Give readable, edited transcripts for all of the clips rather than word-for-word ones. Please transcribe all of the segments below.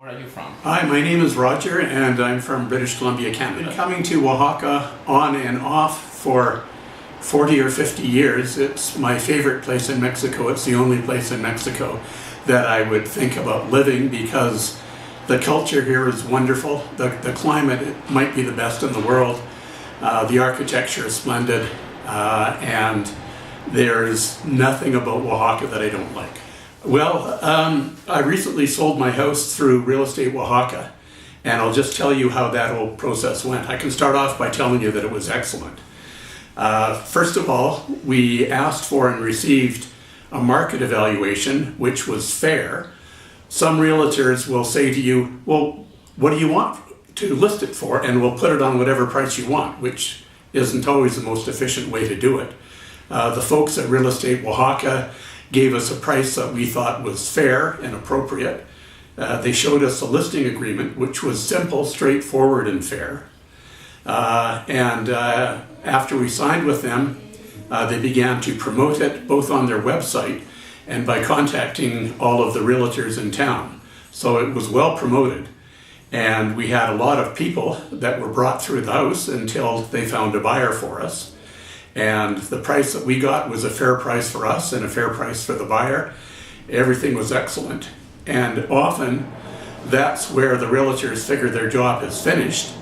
Where are you from? Hi, my name is Roger and I'm from British Columbia, Canada. Been coming to Oaxaca on and off for 40 or 50 years. It's my favorite place in Mexico. It's the only place in Mexico that I would think about living because the culture here is wonderful. The climate, it might be the best in the world. The architecture is splendid and there's nothing about Oaxaca that I don't like. Well, I recently sold my house through Real Estate Oaxaca, and I'll just tell you how that whole process went. I can start off by telling you that it was excellent. First of all, we asked for and received a market evaluation, which was fair. Some realtors will say to you, well, what do you want to list it for? And we'll put it on whatever price you want, which isn't always the most efficient way to do it. The folks at Real Estate Oaxaca gave us a price that we thought was fair and appropriate. They showed us a listing agreement, which was simple, straightforward, and fair. After we signed with them, they began to promote it both on their website and by contacting all of the realtors in town. So it was well promoted. And we had a lot of people that were brought through the house until they found a buyer for us. And the price that we got was a fair price for us and a fair price for the buyer. Everything was excellent. And often that's where the realtors figure their job is finished.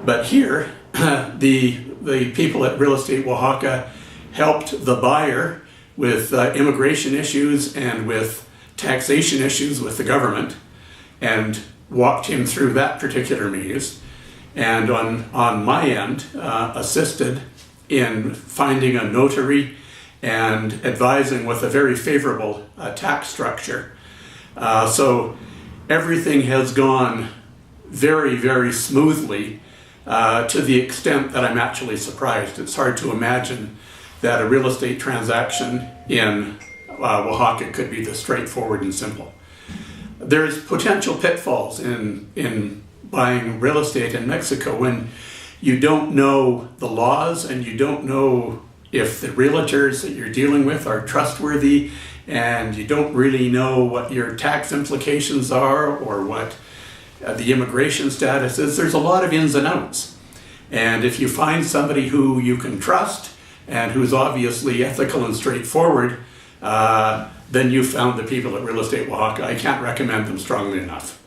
But here, the people at Real Estate Oaxaca helped the buyer with immigration issues and with taxation issues with the government and walked him through that particular maze. And on my end, assisted in finding a notary and advising with a very favorable tax structure. So everything has gone very, very smoothly to the extent that I'm actually surprised. It's hard to imagine that a real estate transaction in Oaxaca could be this straightforward and simple. There's potential pitfalls in buying real estate in Mexico when you don't know the laws and you don't know if the realtors that you're dealing with are trustworthy, and you don't really know what your tax implications are or what the immigration status is. There's a lot of ins and outs. And if you find somebody who you can trust and who's obviously ethical and straightforward, then you've found the people at Real Estate Oaxaca. I can't recommend them strongly enough.